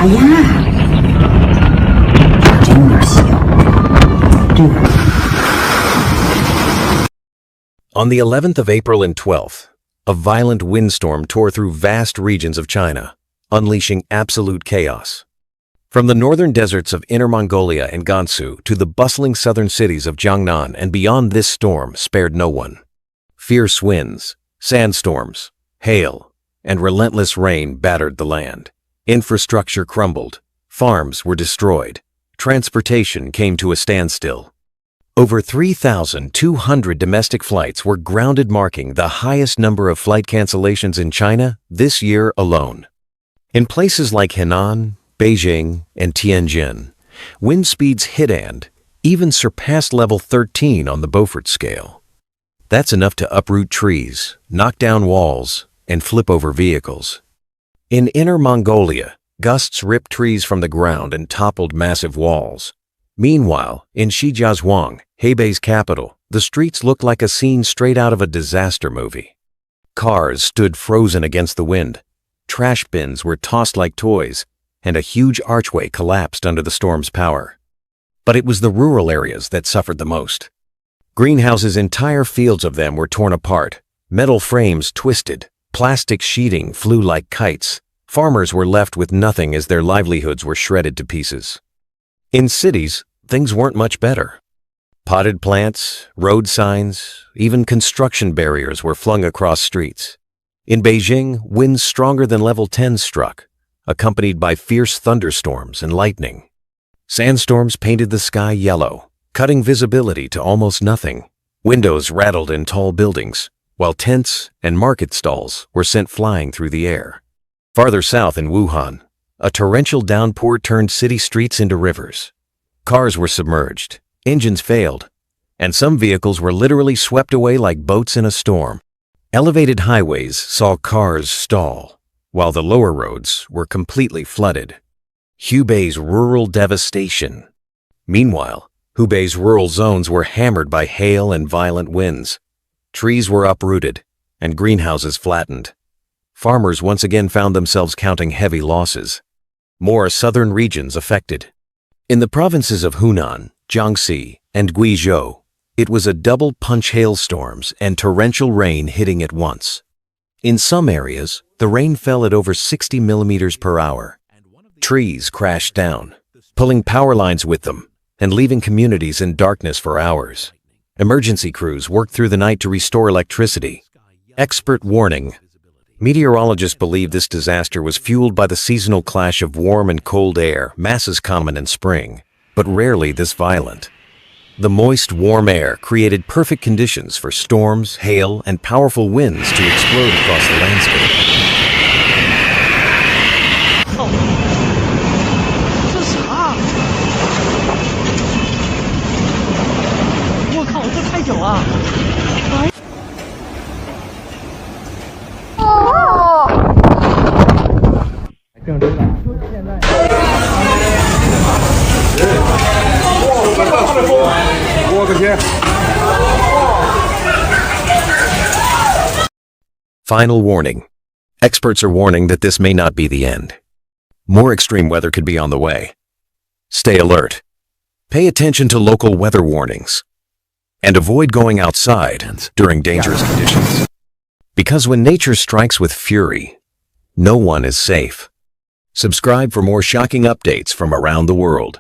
On the 11th of April and 12th, a violent windstorm tore through vast regions of China, unleashing absolute chaos. From the northern deserts of Inner Mongolia and Gansu to the bustling southern cities of Jiangnan and beyond, this storm spared no one. Fierce winds, sandstorms, hail, and relentless rain battered the land. Infrastructure crumbled, farms were destroyed, transportation came to a standstill. Over 3,200 domestic flights were grounded, marking the highest number of flight cancellations in China this year alone. In places like Henan, Beijing, and Tianjin, wind speeds hit and even surpassed level 13 on the Beaufort scale. That's enough to uproot trees, knock down walls, and flip over vehicles. In Inner Mongolia, gusts ripped trees from the ground and toppled massive walls. Meanwhile, in Shijiazhuang, Hebei's capital, the streets looked like a scene straight out of a disaster movie. Cars stood frozen against the wind, trash bins were tossed like toys, and a huge archway collapsed under the storm's power. But it was the rural areas that suffered the most. Greenhouses, entire fields of them, were torn apart, metal frames twisted, plastic sheeting flew like kites. Farmers were left with nothing as their livelihoods were shredded to pieces. In cities, things weren't much better. Potted plants, road signs, even construction barriers were flung across streets. In Beijing, winds stronger than level 10 struck, accompanied by fierce thunderstorms and lightning. Sandstorms painted the sky yellow, cutting visibility to almost nothing. Windows rattled in tall buildings, while tents and market stalls were sent flying through the air. Farther south in Wuhan, a torrential downpour turned city streets into rivers. Cars were submerged, engines failed, and some vehicles were literally swept away like boats in a storm. Elevated highways saw cars stall, while the lower roads were completely flooded. Hubei's rural devastation. Meanwhile, Hubei's rural zones were hammered by hail and violent winds. Trees were uprooted, and greenhouses flattened. Farmers once again found themselves counting heavy losses. More southern regions affected. In the provinces of Hunan, Jiangxi, and Guizhou, it was a double punch: hailstorms and torrential rain hitting at once. In some areas, the rain fell at over 60 millimeters per hour. Trees crashed down, pulling power lines with them and leaving communities in darkness for hours. Emergency crews worked through the night to restore electricity. Expert warning: meteorologists believe this disaster was fueled by the seasonal clash of warm and cold air, masses common in spring, but rarely this violent. The moist, warm air created perfect conditions for storms, hail, and powerful winds to explode across the landscape. 这啥？我靠，这太久啊！ Final warning. Experts are warning that this may not be the end. More extreme weather could be on the way. Stay alert. Pay attention to local weather warnings. And avoid going outside during dangerous conditions. Because when nature strikes with fury, no one is safe. Subscribe for more shocking updates from around the world.